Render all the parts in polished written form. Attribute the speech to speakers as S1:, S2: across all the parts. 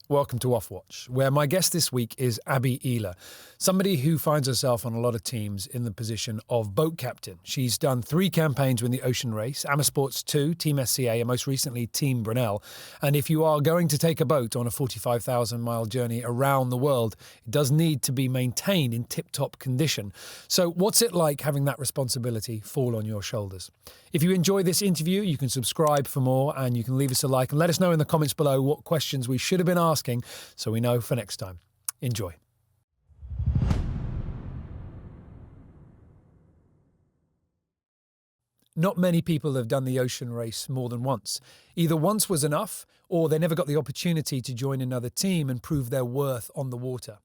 S1: Welcome to Off Watch, where my guest this week is Abby Ehler, somebody who finds herself on a lot of teams in the position of boat captain. She's done 3 campaigns in the ocean race, Sports 2, Team SCA, and most recently Team Brunel. And if you are going to take a boat on a 45,000-mile journey around the world, it does need to be maintained in tip-top condition. So what's it like having that responsibility fall on your shoulders? If you enjoy this interview, you can subscribe for more, and you can leave us a like and let us know in the comments below what questions we should have been asking so we know for next time. Enjoy. Not many people have done the ocean race more than once. Either once was enough, or they never got the opportunity to join another team and prove their worth on the water.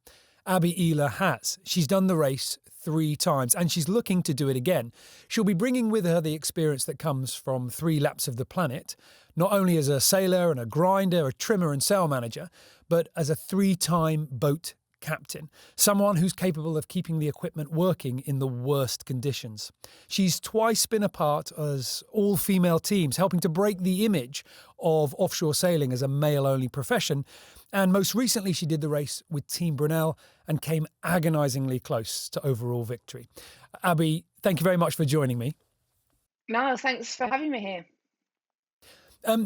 S1: Abby Ehler has. She's done the race 3 times, and she's looking to do it again. She'll be bringing with her the experience that comes from 3 laps of the planet, not only as a sailor and a grinder, a trimmer and sail manager, but as a 3-time boat captain, someone who's capable of keeping the equipment working in the worst conditions. She's twice been a part as all-female teams, helping to break the image of offshore sailing as a male-only profession. And most recently, she did the race with Team Brunel and came agonisingly close to overall victory. Abby, thank you very much for joining me.
S2: No, thanks for having me here.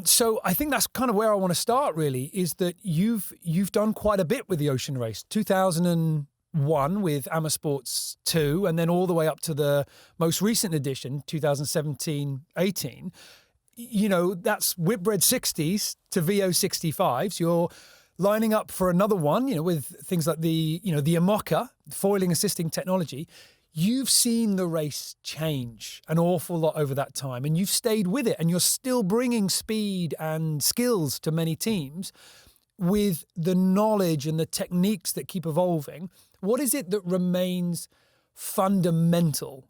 S1: So I think that's kind of where I want to start, really, is that you've done quite a bit with the ocean race. 2001 with Sports 2, and then all the way up to the most recent edition, 2017-18. You know, that's Whitbread 60s to VO 65s. You're lining up for another one, you know, with things like the AMOCA, foiling assisting technology. You've seen the race change an awful lot over that time, and you've stayed with it, and you're still bringing speed and skills to many teams with the knowledge and the techniques that keep evolving. What is it that remains fundamental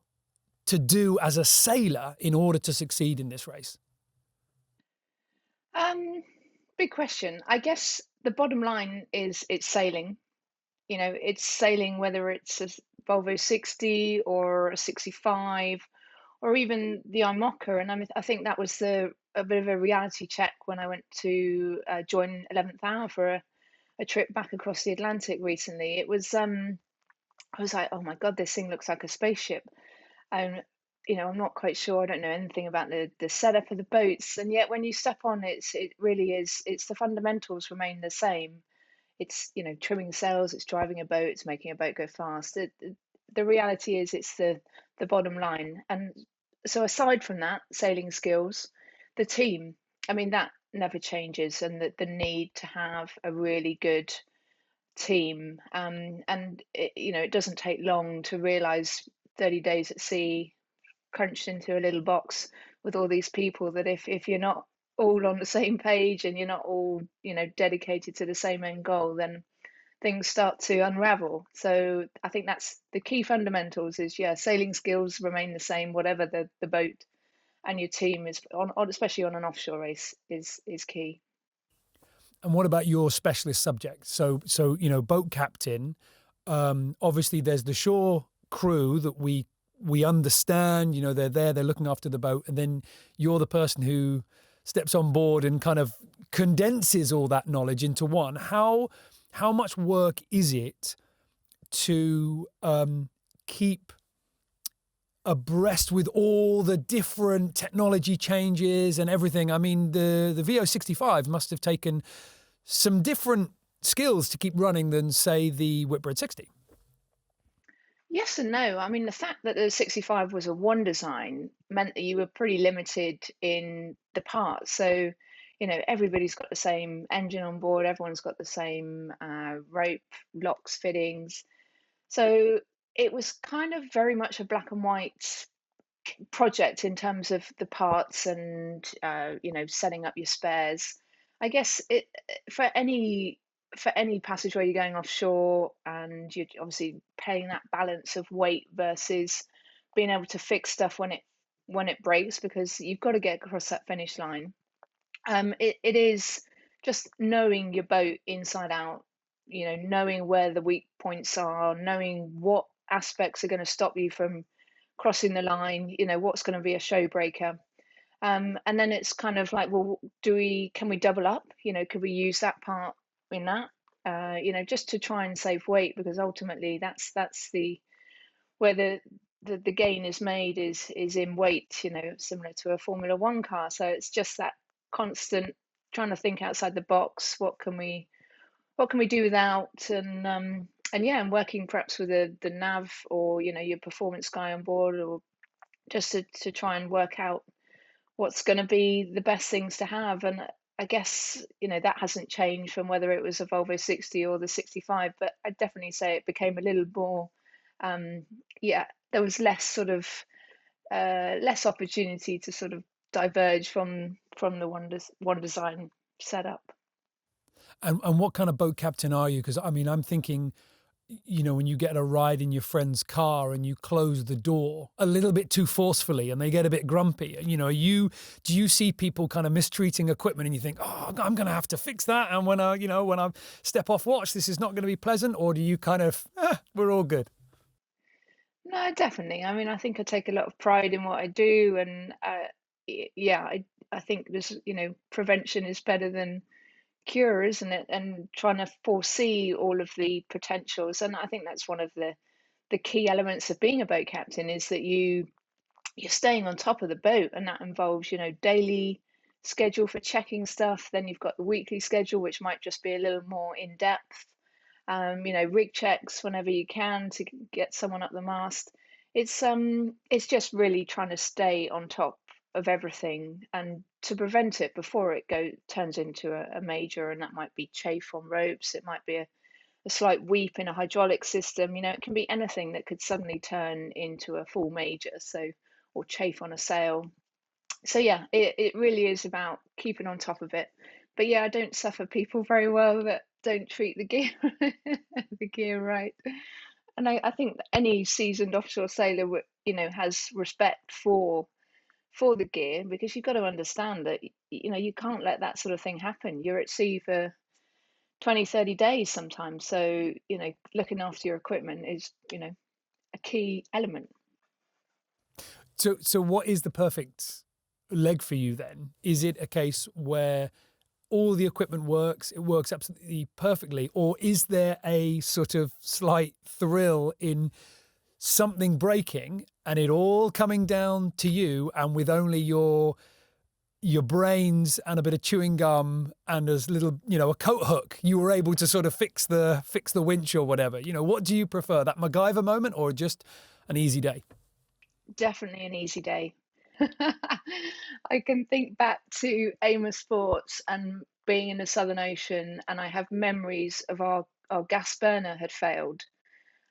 S1: to do as a sailor in order to succeed in this race?
S2: Big question. I guess the bottom line is it's sailing. You know, it's sailing whether it's a Volvo 60 or a 65 or even the IMOCA. And I think that was a bit of a reality check when I went to join 11th Hour for a trip back across the Atlantic recently. It was, I was like, oh my God, this thing looks like a spaceship. And, I'm not quite sure. I don't know anything about the setup of the boats. And yet when you step on, it really is, it's the fundamentals remain the same. It's, trimming sails, it's driving a boat, it's making a boat go fast. The reality is it's the bottom line. And so aside from that, sailing skills, the team, I mean, that never changes, and the need to have a really good team. And it doesn't take long to realize 30 days at sea, crunched into a little box with all these people, that if you're not all on the same page and you're not all dedicated to the same end goal, then things start to unravel. So I think that's the key fundamentals is, sailing skills remain the same whatever the boat, and your team is on especially on an offshore race is key.
S1: And what about your specialist subject? So boat captain, obviously there's the shore crew that we understand, they're there, they're looking after the boat, and then you're the person who steps on board and kind of condenses all that knowledge into one. How much work is it to keep abreast with all the different technology changes and everything? I mean, the VO65 must have taken some different skills to keep running than, say, the Whitbread 60.
S2: Yes and no. I mean, the fact that the 65 was a one design meant that you were pretty limited in the parts. So, everybody's got the same engine on board, everyone's got the same rope, locks, fittings. So it was kind of very much a black and white project in terms of the parts and, setting up your spares. I guess for any passageway you're going offshore, and you're obviously paying that balance of weight versus being able to fix stuff when it breaks, because you've got to get across that finish line. It is just knowing your boat inside out, knowing where the weak points are, knowing what aspects are going to stop you from crossing the line, what's going to be a show breaker. And then it's kind of like, well, can we double up? Could we use that part in that, just to try and save weight, because ultimately that's the where the gain is made is in weight, similar to a Formula One car. So it's just that constant trying to think outside the box. What can we do without? And yeah, and working perhaps with the nav, or your performance guy on board, or just to try and work out what's going to be the best things to have. And I guess that hasn't changed from whether it was a Volvo 60 or the 65, but I'd definitely say it became a little more, yeah, there was less sort of less opportunity to sort of diverge from the one design setup.
S1: And what kind of boat captain are you? Because I mean, I'm thinking, when you get a ride in your friend's car and you close the door a little bit too forcefully and they get a bit grumpy, do you see people kind of mistreating equipment and you think, oh, I'm going to have to fix that, and when I step off watch, this is not going to be pleasant? Or do you kind of, we're all good?
S2: No, definitely. I mean, I think I take a lot of pride in what I do, and yeah, I think this, prevention is better than cure, isn't it? And trying to foresee all of the potentials, and I think that's one of the key elements of being a boat captain, is that you're staying on top of the boat, and that involves, daily schedule for checking stuff. Then you've got the weekly schedule, which might just be a little more in depth. Rig checks whenever you can to get someone up the mast. It's just really trying to stay on top of everything and to prevent it before it turns into a major, and that might be chafe on ropes, it might be a slight weep in a hydraulic system. It can be anything that could suddenly turn into a full major, so, or chafe on a sail. So yeah, it really is about keeping on top of it. But yeah, I don't suffer people very well that don't treat the gear the gear right. And I think that any seasoned offshore sailor has respect for the gear, because you've got to understand that you can't let that sort of thing happen. You're at sea for 20, 30 days sometimes. So, looking after your equipment is, a key element.
S1: So what is the perfect leg for you then? Is it a case where all the equipment works, it works absolutely perfectly, or is there a sort of slight thrill in something breaking and it all coming down to you, and with only your brains and a bit of chewing gum and as little, a coat hook, you were able to sort of fix the winch or whatever? What do you prefer, that Macgyver moment or just an easy day?
S2: Definitely an easy day. I can think back to Amos Sports and being in the Southern Ocean, and I have memories of our gas burner had failed.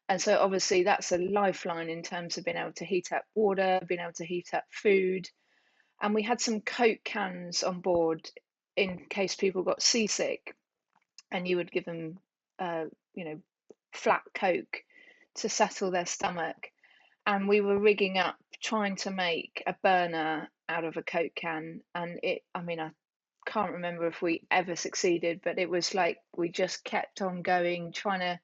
S2: And so obviously that's a lifeline in terms of being able to heat up water, being able to heat up food. And we had some Coke cans on board in case people got seasick, and you would give them, uh, you know, flat Coke to settle their stomach. And we were rigging up trying to make a burner out of a Coke can. And I mean, I can't remember if we ever succeeded, but it was like we just kept on going, trying to,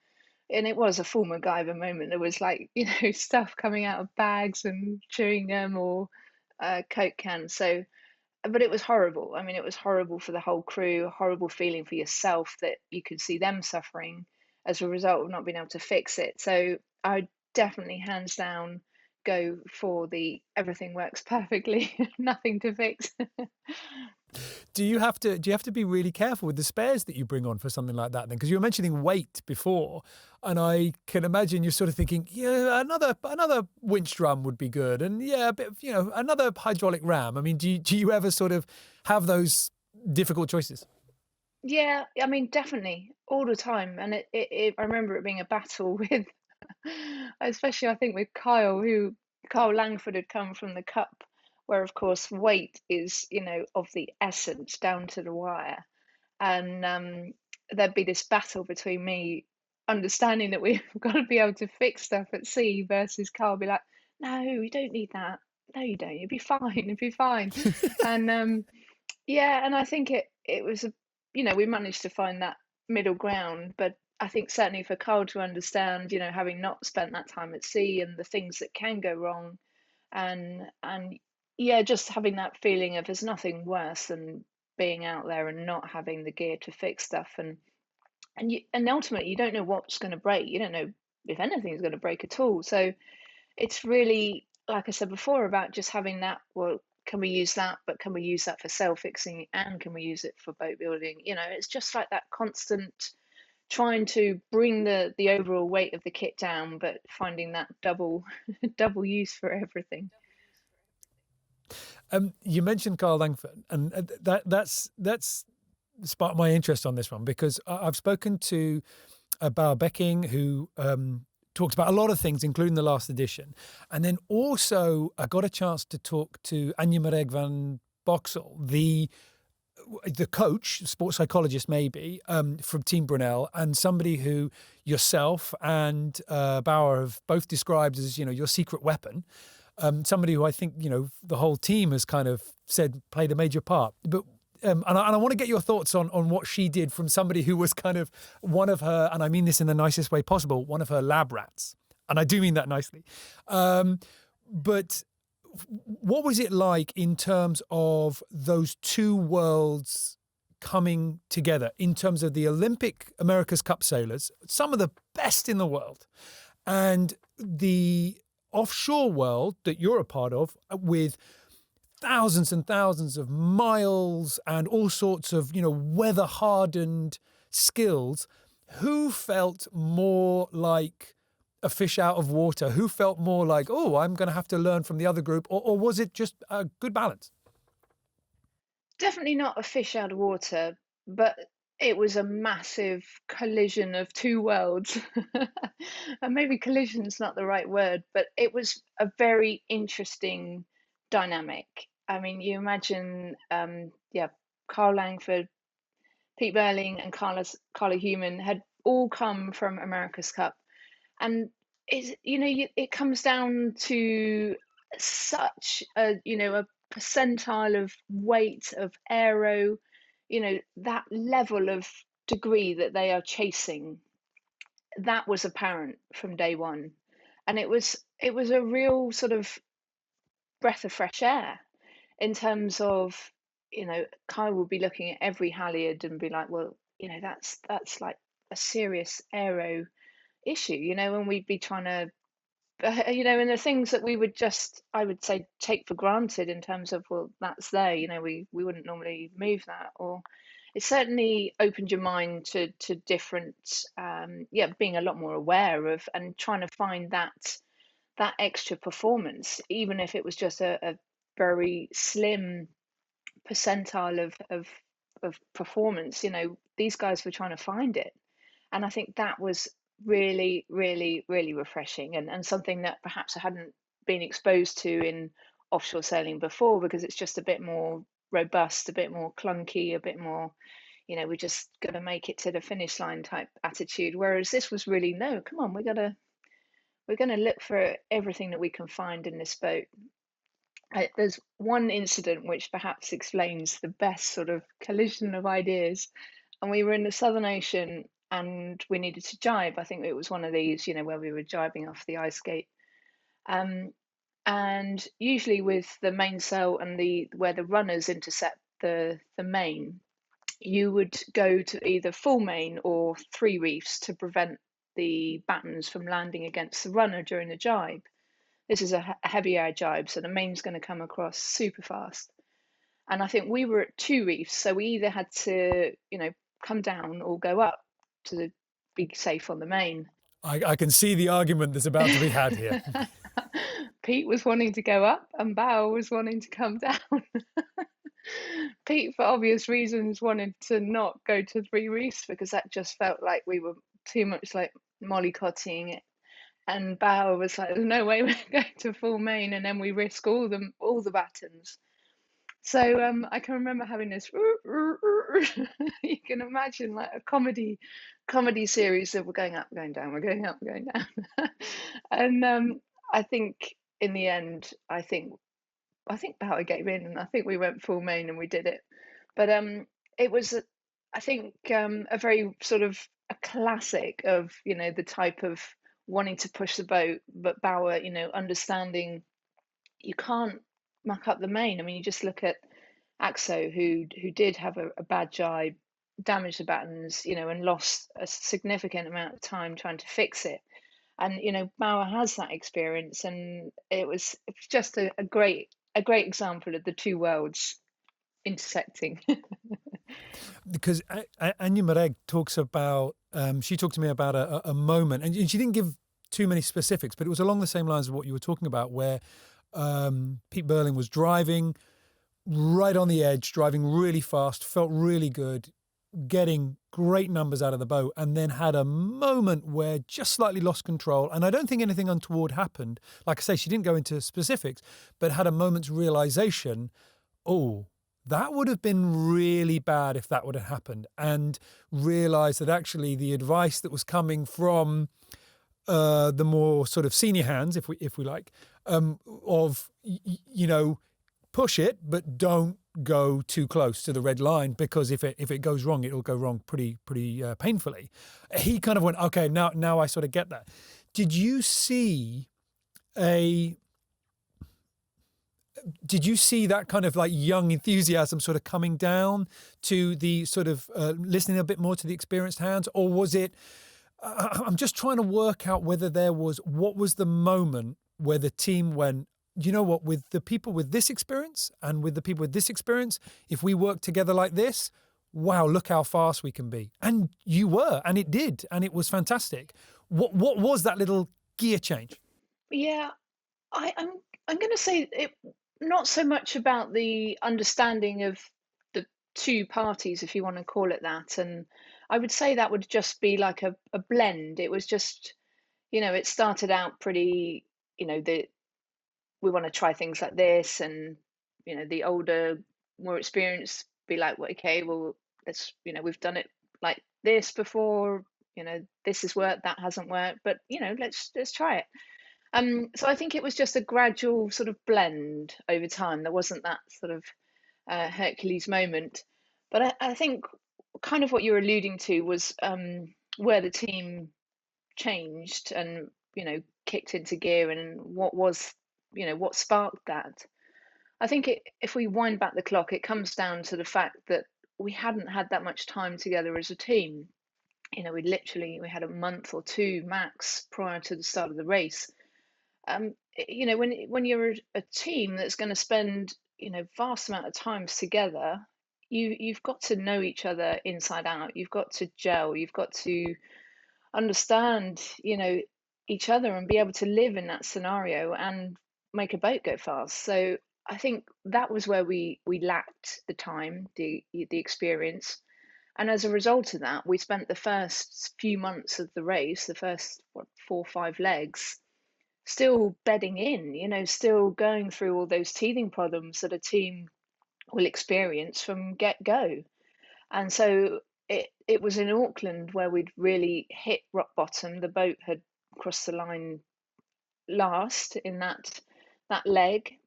S2: and it was a full MacGyver moment. There was like, stuff coming out of bags and chewing gum, or Coke cans. So, but it was horrible. I mean, it was horrible for the whole crew, a horrible feeling for yourself that you could see them suffering as a result of not being able to fix it. So I definitely, hands down, go for the everything works perfectly, nothing to fix.
S1: Do you have to be really careful with the spares that you bring on for something like that then? Because you were mentioning weight before, and I can imagine you're sort of thinking, yeah, another winch drum would be good, and yeah, a bit of, another hydraulic ram. I mean, do you ever sort of have those difficult choices?
S2: Yeah, I mean, definitely all the time. And I remember it being a battle with, especially I think with Kyle Langford had come from the Cup, where of course weight is, of the essence down to the wire. And there'd be this battle between me understanding that we've got to be able to fix stuff at sea, versus Carl be like, no, you don't need that. No, you don't. You'll be fine. You'll be fine. And yeah, and I think it was we managed to find that middle ground. But I think certainly for Carl to understand, having not spent that time at sea and the things that can go wrong, and yeah, just having that feeling of there's nothing worse than being out there and not having the gear to fix stuff. And and ultimately you don't know what's going to break. You don't know if anything's going to break at all. So it's really, like I said before, about just having that. Well, can we use that? But can we use that for sail fixing? And can we use it for boat building? It's just like that constant trying to bring the overall weight of the kit down, but finding that double double use for everything.
S1: You mentioned Carl Langford, and that's sparked my interest on this one because I've spoken to Bauer Becking, who talks about a lot of things, including the last edition, and then also I got a chance to talk to Anja Mareg van Boxel, the coach, sports psychologist maybe, from Team Brunel, and somebody who yourself and Bauer have both described as, your secret weapon. Somebody who I think, the whole team has kind of said played a major part. But and I want to get your thoughts on what she did from somebody who was kind of one of her, and I mean this in the nicest way possible, one of her lab rats. And I do mean that nicely. But what was it like in terms of those two worlds coming together in terms of the Olympic America's Cup sailors, some of the best in the world, and the offshore world that you're a part of with thousands and thousands of miles and all sorts of, weather hardened skills? Who felt more like a fish out of water? Who felt more like, oh, I'm going to have to learn from the other group? Or was it just a good balance?
S2: Definitely not a fish out of water, but it was a massive collision of two worlds. And maybe collision is not the right word, but it was a very interesting dynamic. I mean, you imagine, yeah, Carl Langford, Pete Burling, and Carla Human had all come from America's Cup, and it comes down to such a percentile of weight of aero, that level of degree that they are chasing. That was apparent from day one, and it was a real sort of breath of fresh air in terms of, Kai will be looking at every halyard and be like, well, that's like a serious aero issue, and we'd be trying to, and the things that we would just, I would say, take for granted in terms of, well, that's there, we wouldn't normally move that, or it certainly opened your mind to different, being a lot more aware of and trying to find that extra performance, even if it was just a very slim percentile of performance. These guys were trying to find it, and I think that was really, really, really refreshing, and something that perhaps I hadn't been exposed to in offshore sailing before, because it's just a bit more robust, a bit more clunky, a bit more, we're just going to make it to the finish line type attitude. Whereas this was really, no, come on, we're going to look for everything that we can find in this boat. There's one incident which perhaps explains the best sort of collision of ideas. And we were in the Southern Ocean and we needed to jibe. I think it was one of these, where we were jibing off the ice gate. And usually with the mainsail and where the runners intercept the main, you would go to either full main or three reefs to prevent the battens from landing against the runner during the jibe. This is a heavy air jibe, so the main's going to come across super fast. And I think we were at two reefs, so we either had to, come down or go up to be safe on the main.
S1: I can see the argument that's about to be had here.
S2: Pete was wanting to go up and Bao was wanting to come down. Pete, for obvious reasons, wanted to not go to three reefs because that just felt like we were too much like mollycoddling it. And Bao was like, "There's no way we're going to full main, and then we risk all the battens." So I can remember having this. You can imagine like a comedy series of we're going up, going down, we're going up, going down, and I think in the end, I think Bao gave in, and I think we went full main and we did it. But it was, I think, a very sort of a classic of the type of wanting to push the boat, but Bauer, understanding you can't muck up the main. I mean, you just look at Axo, who did have a bad jibe, damaged the buttons, and lost a significant amount of time trying to fix it. And Bauer has that experience, and it's just a great example of the two worlds intersecting.
S1: Because Anya Mareg talks about, she talked to me about a moment, and she didn't give too many specifics, but it was along the same lines of what you were talking about, where Pete Burling was driving right on the edge, driving really fast, felt really good, getting great numbers out of the boat, and then had a moment where just slightly lost control. And I don't think anything untoward happened. Like I say, she didn't go into specifics, but had a moment's realization, oh, that would have been really bad if that would have happened, and realized that actually the advice that was coming from the more sort of senior hands, if we like, of push it, but don't go too close to the red line, because if it goes wrong, it'll go wrong pretty painfully. He kind of went, okay, now I sort of get that. Did you see that kind of like young enthusiasm sort of coming down to the sort of listening a bit more to the experienced hands? Or was it, I'm just trying to work out whether what was the moment where the team went, you know what, with the people with this experience and with the people with this experience, if we work together like this, wow, look how fast we can be. And you were, and it did, and it was fantastic. What was that little gear change?
S2: Yeah, I'm going to say it, not so much about the understanding of the two parties, if you want to call it that. And I would say that would just be like a blend. It was just, it started out pretty, the we want to try things like this, and the older, more experienced be like, well, okay, well, let's, we've done it like this before, this has worked, that hasn't worked, but let's try it. So I think it was just a gradual sort of blend over time. There wasn't that sort of Hercules moment. But I think kind of what you're alluding to was where the team changed and, kicked into gear, and what sparked that. I think if we wind back the clock, it comes down to the fact that we hadn't had that much time together as a team. We had a month or two max prior to the start of the race. When you're a team that's going to spend vast amount of times together, you've got to know each other inside out. You've got to gel. You've got to understand each other and be able to live in that scenario and make a boat go fast. So I think that was where we lacked the time, the experience. And as a result of that, we spent the first few months of the race, the first 4 or 5 legs, still bedding in, still going through all those teething problems that a team will experience from get go. And so it was in Auckland where we'd really hit rock bottom. The boat had crossed the line last in that leg,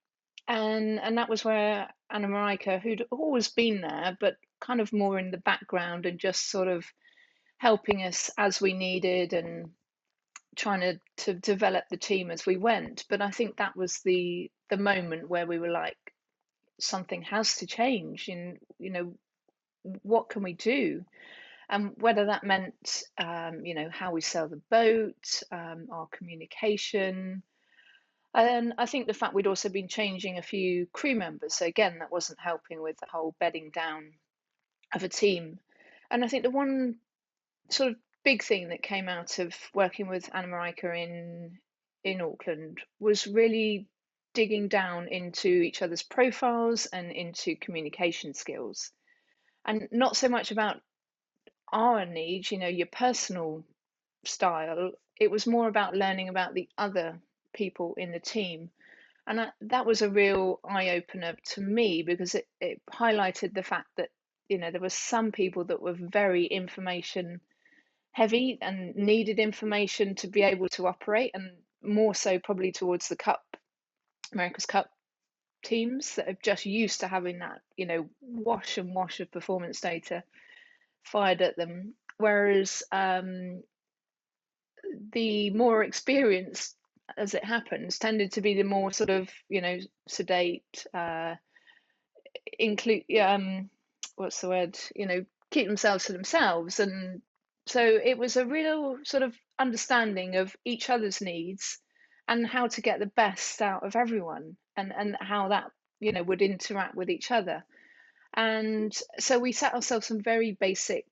S2: and that was where Anna Marika, who'd always been there, but kind of more in the background and just sort of helping us as we needed, and trying to develop the team as we went. But I think that was the moment where we were like, something has to change, and what can we do? And whether that meant how we sail the boat, our communication. And I think the fact we'd also been changing a few crew members, so again, that wasn't helping with the whole bedding down of a team. And I think the one sort of big thing that came out of working with Anna Marika in Auckland was really digging down into each other's profiles and into communication skills, and not so much about our needs, your personal style. It was more about learning about the other people in the team. And that was a real eye opener to me, because it highlighted the fact that, there were some people that were very information heavy and needed information to be able to operate, and more so probably towards the America's Cup teams that are just used to having that, wash and wash of performance data fired at them. Whereas the more experienced, as it happens, tended to be the more sort of, sedate, include, what's the word, keep themselves to themselves. And so it was a real sort of understanding of each other's needs and how to get the best out of everyone, and how that, would interact with each other. And so we set ourselves some very basic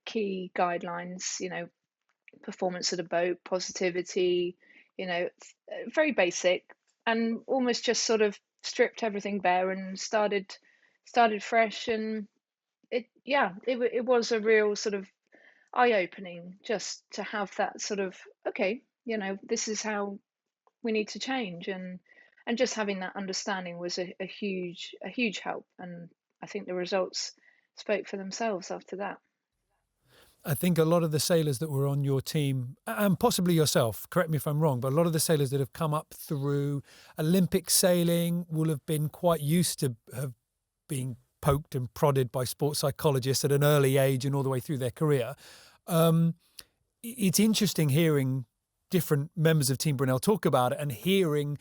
S2: key guidelines, performance of the boat, positivity, very basic, and almost just sort of stripped everything bare and started fresh. And it was a real sort of eye opening just to have that sort of, okay, this is how we need to change. And just having that understanding was a huge help. And I think the results spoke for themselves after that.
S1: I think a lot of the sailors that were on your team, and possibly yourself, correct me if I'm wrong, but a lot of the sailors that have come up through Olympic sailing will have been quite used to have being poked and prodded by sports psychologists at an early age and all the way through their career. It's interesting hearing different members of Team Brunel talk about it and hearing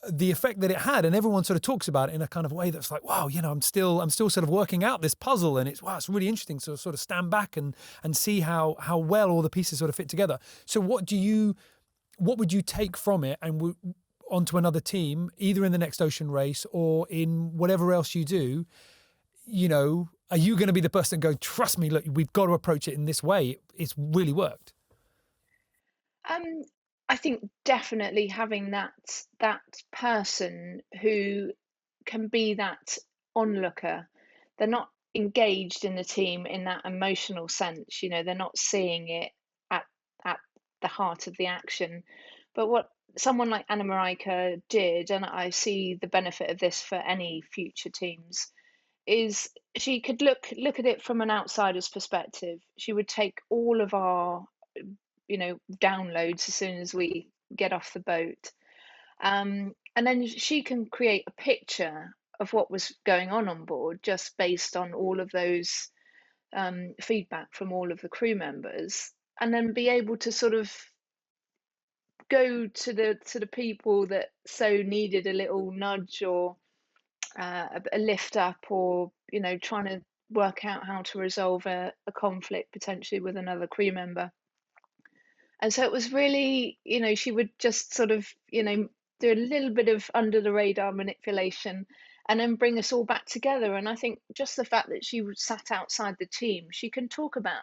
S1: the effect that it had, and everyone sort of talks about it in a kind of way that's like, wow, I'm still sort of working out this puzzle, and it's really interesting to sort of stand back and see how well all the pieces sort of fit together. So what would you take from it and onto another team, either in the next ocean race or in whatever else you do? Are you going to be the person going, trust me, look, we've got to approach it in this way? It's really worked.
S2: Um, I think definitely having that person who can be that onlooker. They're not engaged in the team in that emotional sense. They're not seeing it at the heart of the action. But what someone like Anna Marika did, and I see the benefit of this for any future teams, is she could look at it from an outsider's perspective. She would take all of our downloads as soon as we get off the boat. And then she can create a picture of what was going on board just based on all of those feedback from all of the crew members, and then be able to sort of go to the people that so needed a little nudge, or a lift up, or trying to work out how to resolve a conflict potentially with another crew member. And so it was really, she would just sort of, do a little bit of under the radar manipulation and then bring us all back together. And I think just the fact that she sat outside the team, she can talk about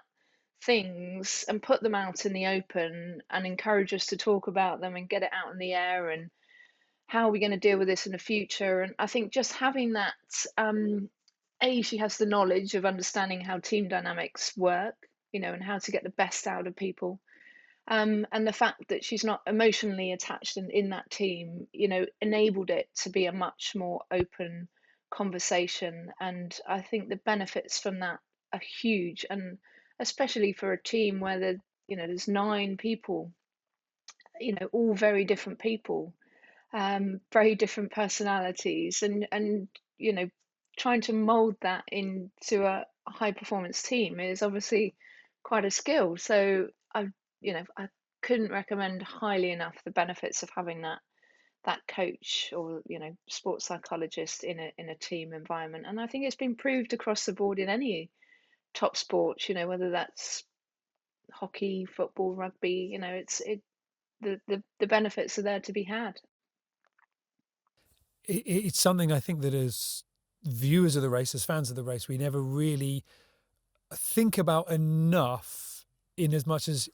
S2: things and put them out in the open and encourage us to talk about them and get it out in the air, and how are we going to deal with this in the future. And I think just having that, she has the knowledge of understanding how team dynamics work, and how to get the best out of people. And the fact that she's not emotionally attached in that team, enabled it to be a much more open conversation. And I think the benefits from that are huge, and especially for a team where there's 9 people, all very different people, very different personalities, and trying to mold that into a high performance team is obviously quite a skill. So I couldn't recommend highly enough the benefits of having that coach, or sports psychologist in a team environment. And I think it's been proved across the board in any top sports, whether that's hockey, football, rugby. The benefits are there to be had.
S1: It's something I think that as viewers of the race, as fans of the race, we never really think about enough, in as much as,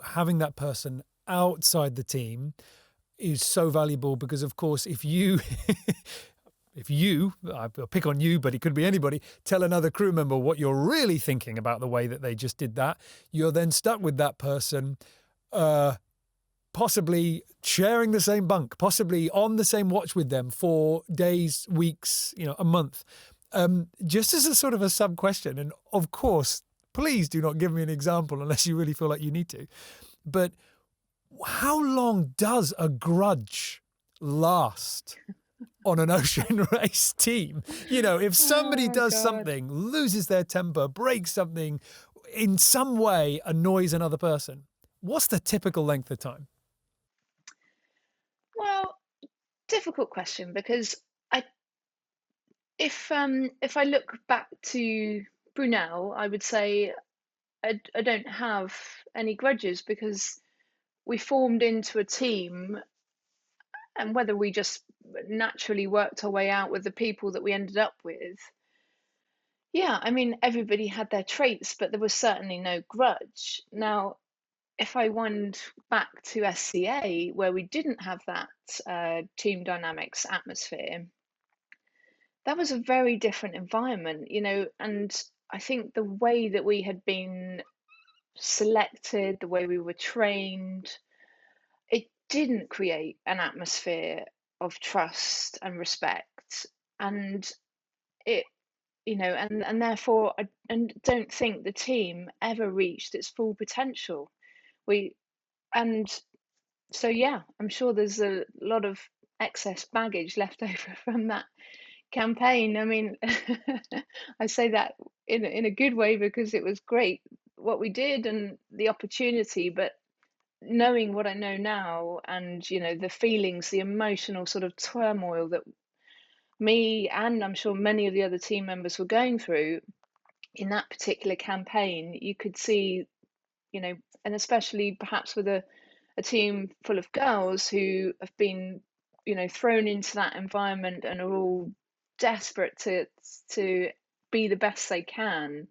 S1: having that person outside the team is so valuable. Because of course, if you I'll pick on you, but it could be anybody, tell another crew member what you're really thinking about the way that they just did that, you're then stuck with that person, possibly sharing the same bunk, possibly on the same watch with them for days, weeks, a month. Just as a sort of a sub question, and of course, please do not give me an example unless you really feel like you need to, but how long does a grudge last on an ocean race team? If somebody does something, loses their temper, breaks something, in some way annoys another person, what's the typical length of time?
S2: Well, difficult question, because if I look back to Brunel, I would say I don't have any grudges because we formed into a team, and whether we just naturally worked our way out with the people that we ended up with, yeah, I mean, everybody had their traits, but there was certainly no grudge. Now, if I wind back to SCA, where we didn't have that team dynamics atmosphere, that was a very different environment, and I think the way that we had been selected, the way we were trained, it didn't create an atmosphere of trust and respect. And it, and therefore, and don't think the team ever reached its full potential. We, and so, yeah, I'm sure there's a lot of excess baggage left over from that campaign. I mean, I say that in a good way because it was great what we did and the opportunity, but knowing what I know now and the feelings, the emotional sort of turmoil that me and I'm sure many of the other team members were going through in that particular campaign, you could see, and especially perhaps with a team full of girls who have been, thrown into that environment and are all desperate to be the best they can,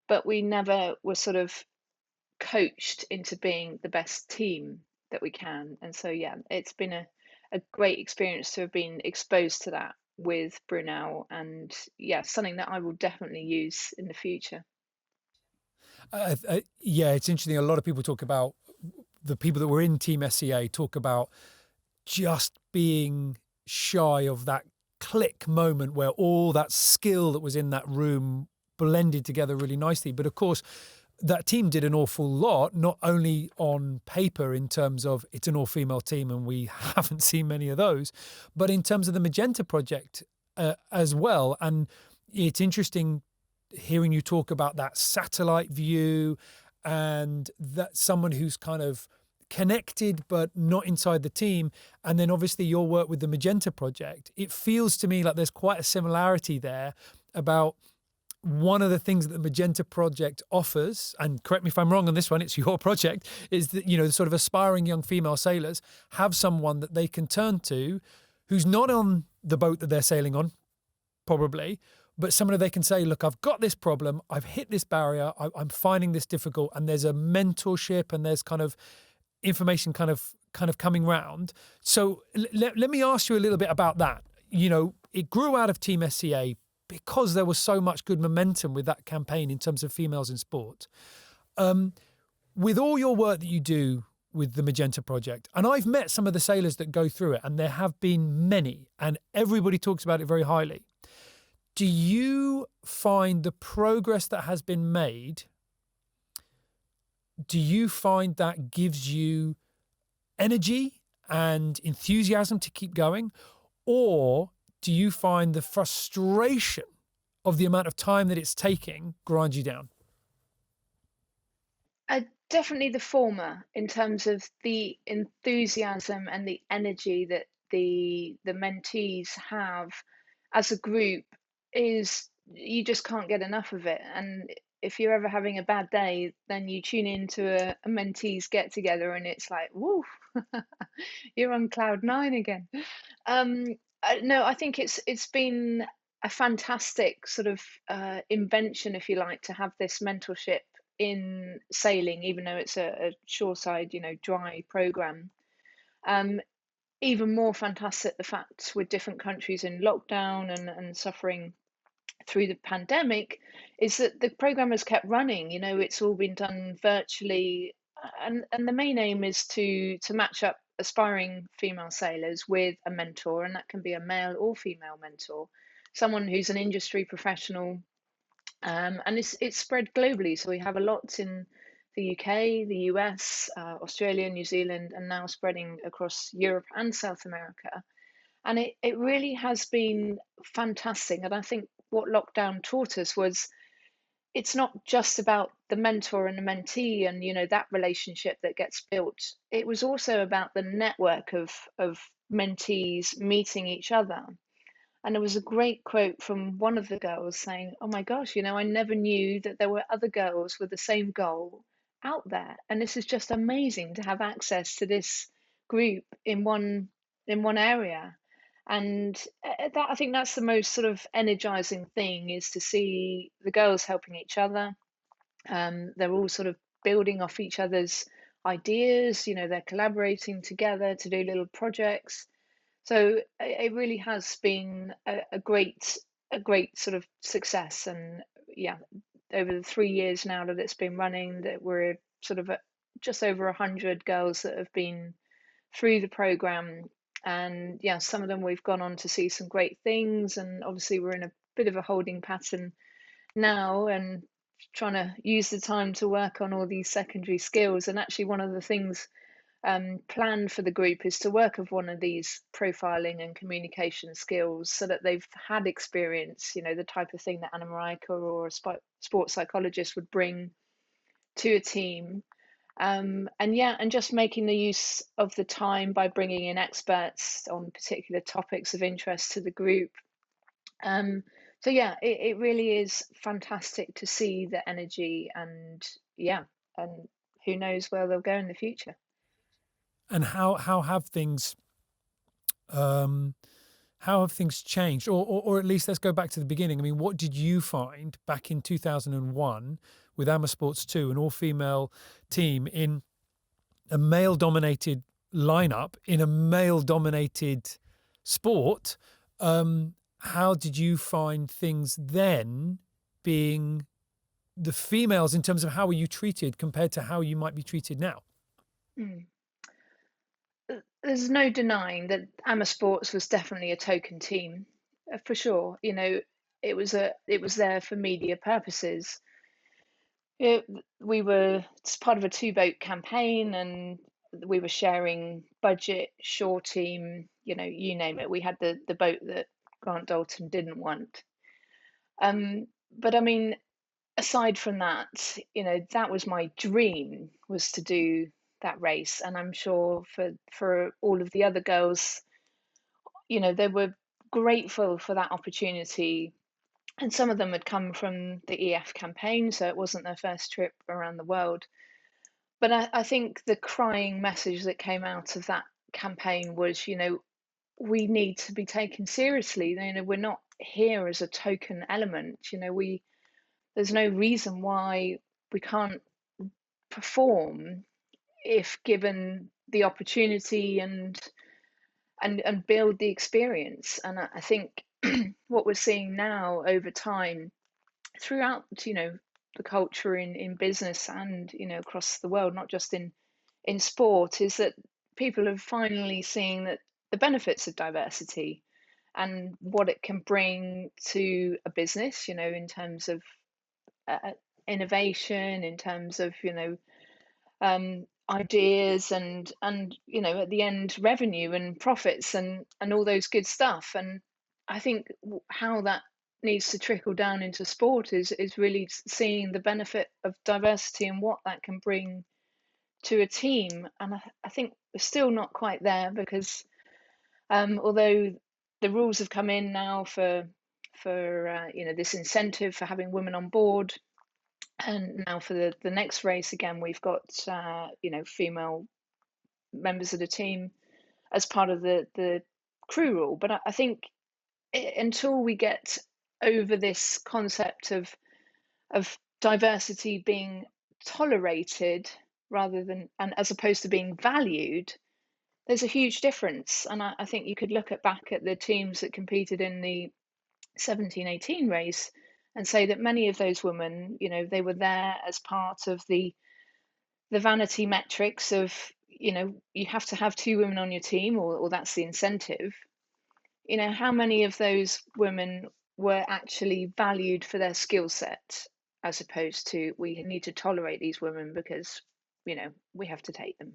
S2: but we never were sort of coached into being the best team that we can. And so, yeah, it's been a great experience to have been exposed to that with Brunel, and yeah, something that I will definitely use in the future.
S1: Yeah, it's interesting. A lot of people talk about the people that were in Team SEA talk about just being shy of that click moment where all that skill that was in that room blended together really nicely. But of course, that team did an awful lot, not only on paper in terms of it's an all-female team and we haven't seen many of those, but in terms of the Magenta Project as well. And it's interesting hearing you talk about that satellite view and that someone who's kind of connected but not inside the team, and then obviously your work with the Magenta Project. It feels to me like there's quite a similarity there about one of the things that the Magenta Project offers, and correct me if I'm wrong on this one, it's your project, is that, sort of aspiring young female sailors have someone that they can turn to who's not on the boat that they're sailing on, probably, but someone they can say, look, I've got this problem, I've hit this barrier, I'm finding this difficult, and there's a mentorship and there's kind of information kind of coming round. So let me ask you a little bit about that. It grew out of Team SCA because there was so much good momentum with that campaign in terms of females in sport. With all your work that you do with the Magenta Project, and I've met some of the sailors that go through it, and there have been many, and everybody talks about it very highly. Do you find the progress that has been made, do you find that gives you energy and enthusiasm to keep going? Or do you find the frustration of the amount of time that it's taking grind you down?
S2: Definitely the former in terms of the enthusiasm and the energy that the mentees have as a group is you just can't get enough of it. And if you're ever having a bad day, then you tune into a mentees get together and it's like, woo, you're on cloud nine again. Um, no, I think it's been a fantastic sort of invention, if you like, to have this mentorship in sailing, even though it's a shoreside, dry program. Um, Even more fantastic the fact with different countries in lockdown and suffering through the pandemic is that the program has kept running. It's all been done virtually, and the main aim is to match up aspiring female sailors with a mentor, and that can be a male or female mentor, someone who's an industry professional, and it's spread globally. So we have a lot in the UK, the US, Australia, New Zealand, and now spreading across Europe and South America. And it really has been fantastic. And I think what lockdown taught us was it's not just about the mentor and the mentee and that relationship that gets built. It was also about the network of mentees meeting each other. And there was a great quote from one of the girls saying, "Oh my gosh, I never knew that there were other girls with the same goal out there. And this is just amazing to have access to this group in one area." And that I think that's the most sort of energizing thing, is to see the girls helping each other. They're all sort of building off each other's ideas. They're collaborating together to do little projects. So it really has been a great sort of success. And yeah, over the 3 years now that it's been running, that we're sort of at just over 100 girls that have been through the program. And yeah, some of them we've gone on to see some great things, and obviously we're in a bit of a holding pattern now, and trying to use the time to work on all these secondary skills. And actually, one of the things planned for the group is to work with one of these profiling and communication skills, so that they've had experience, the type of thing that Anna Marika or a sports psychologist would bring to a team. And yeah, and just making the use of the time by bringing in experts on particular topics of interest to the group. So yeah, it really is fantastic to see the energy. And yeah, and who knows where they'll go in the future.
S1: And how have things um, how have things changed? Or at least let's go back to the beginning. I mean, what did you find back in 2001 with Amma Sports 2, an all-female team in a male-dominated lineup in a male-dominated sport? How did you find things then, being the females, in terms of how were you treated compared to how you might be treated now?
S2: Mm. There's no denying that Amma Sports was definitely a token team, for sure. It was there for media purposes. It, we were it's part of a two-boat campaign, and we were sharing budget, shore team, you name it. We had the boat that Grant Dalton didn't want. But I mean, aside from that, that was my dream, was to do that race. And I'm sure for all of the other girls, they were grateful for that opportunity. And some of them had come from the EF campaign, so it wasn't their first trip around the world. But I think the crying message that came out of that campaign was, we need to be taken seriously. We're not here as a token element. There's no reason why we can't perform if given the opportunity, and build the experience. And I think what we're seeing now over time throughout, the culture in business, and across the world, not just in sport, is that people are finally seeing that the benefits of diversity and what it can bring to a business, in terms of uh, innovation, in terms of ideas, and at the end, revenue and profits, and all those good stuff. And I think how that needs to trickle down into sport is really seeing the benefit of diversity and what that can bring to a team. And I think we're still not quite there, because although the rules have come in now for this incentive for having women on board. And now for the next race, again, we've got female members of the team as part of the crew rule. But I think until we get over this concept of diversity being tolerated rather than, and as opposed to being valued, there's a huge difference. And I think you could look back at the teams that competed in the 17-18 race and say that many of those women, they were there as part of the vanity metrics of, you have to have two women on your team, or that's the incentive. How many of those women were actually valued for their skill set, as opposed to, we need to tolerate these women because, we have to take them.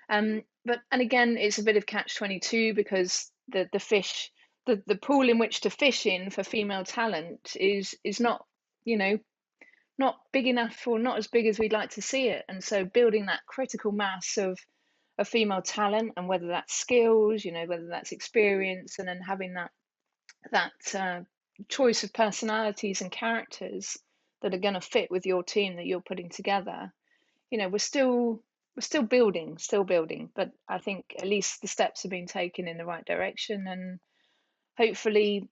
S2: And again, it's a bit of catch-22, because the fish, the pool in which to fish in for female talent is not, not big enough, or not as big as we'd like to see it. And so building that critical mass of female talent, and whether that's skills, whether that's experience, and then having that that choice of personalities and characters that are going to fit with your team that you're putting together. We're still building, but I think at least the steps have been taken in the right direction, and hopefully,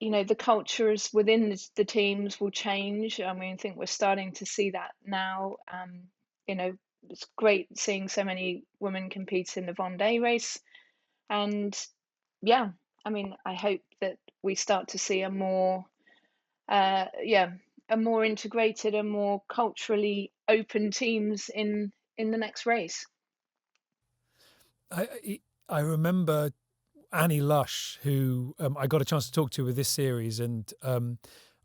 S2: the cultures within the teams will change. I mean, I think we're starting to see that now. You know, it's great seeing so many women compete in the Vendée race, and yeah, I mean, I hope that we start to see a more integrated and more culturally open teams in the next race.
S1: I remember Annie Lush, who I got a chance to talk to with this series, and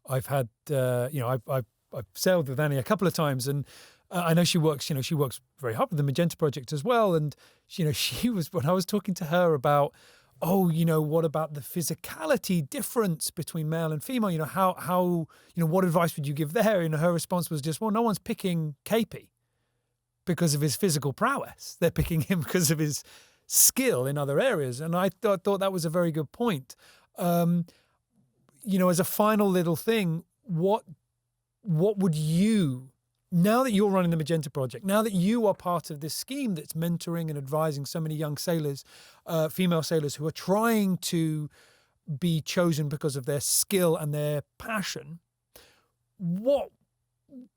S1: I've had I've sailed with Annie a couple of times, and I know she works very hard with the Magenta Project as well, and she was, when I was talking to her about, what about the physicality difference between male and female? How what advice would you give there? Her response was just, well, no one's picking KP because of his physical prowess. They're picking him because of his skill in other areas. And I thought that was a very good point. As a final little thing, what would you, now that you're running the Magenta Project, now that you are part of this scheme that's mentoring and advising so many young sailors, female sailors who are trying to be chosen because of their skill and their passion, what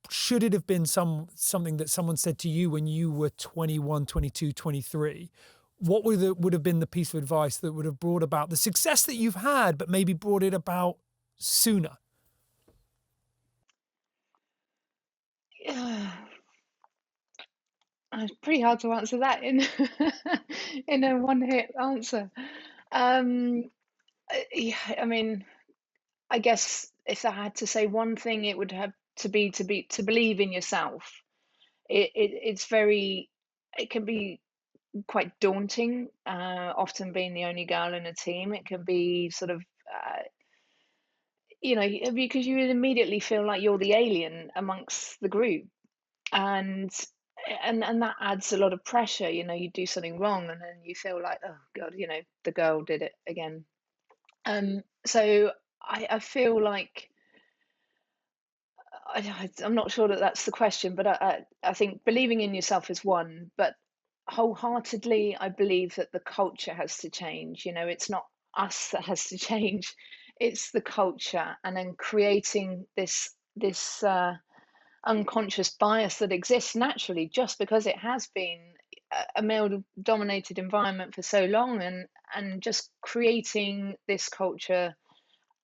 S1: should it have been something that someone said to you when you were 21, 22, 23? What would have been the piece of advice that would have brought about the success that you've had, but maybe brought it about sooner?
S2: It's pretty hard to answer that in in a one-hit answer. Yeah, I mean, I guess if I had to say one thing, it would have to believe in yourself. It can be quite daunting, often being the only girl in a team. It can be sort of, because you immediately feel like you're the alien amongst the group, and and that adds a lot of pressure. You do something wrong, and then you feel like, oh God, the girl did it again. So I feel like I'm not sure that that's the question, but I think believing in yourself is one, but wholeheartedly, I believe that the culture has to change. It's not us that has to change; it's the culture, and then creating this unconscious bias that exists naturally just because it has been a male-dominated environment for so long, and just creating this culture,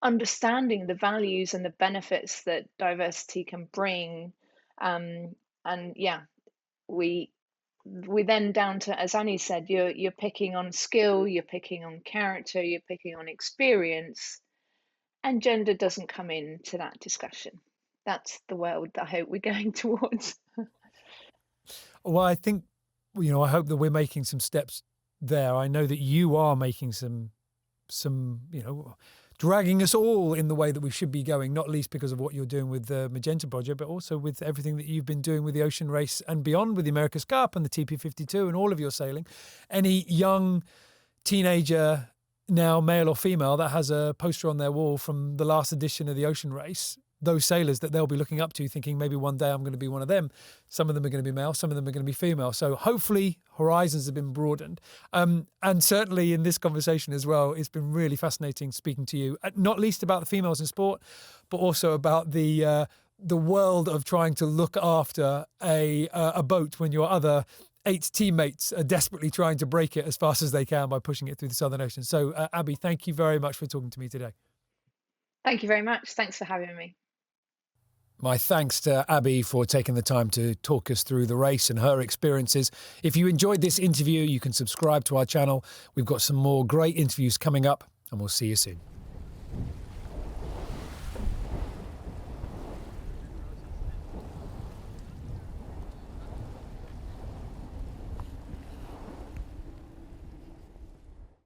S2: understanding the values and the benefits that diversity can bring. And yeah, we we then down to, as Annie said, you're picking on skill, you're picking on character, you're picking on experience, and gender doesn't come into that discussion. That's the world that I hope we're going towards.
S1: Well, I think, I hope that we're making some steps there. I know that you are making some, dragging us all in the way that we should be going, not least because of what you're doing with the Magenta Project, but also with everything that you've been doing with the Ocean Race and beyond, with the America's Cup and the TP52 and all of your sailing. Any young teenager, now male or female, that has a poster on their wall from the last edition of the Ocean Race, those sailors that they'll be looking up to, thinking maybe one day I'm going to be one of them. Some of them are going to be male, some of them are going to be female. So hopefully horizons have been broadened. And certainly in this conversation as well, it's been really fascinating speaking to you, not least about the females in sport, but also about the world of trying to look after a boat when your other 8 teammates are desperately trying to break it as fast as they can by pushing it through the Southern Ocean. So Abby, thank you very much for talking to me today.
S2: Thank you very much. Thanks for having me.
S1: My thanks to Abby for taking the time to talk us through the race and her experiences. If you enjoyed this interview, you can subscribe to our channel. We've got some more great interviews coming up, and we'll see you soon.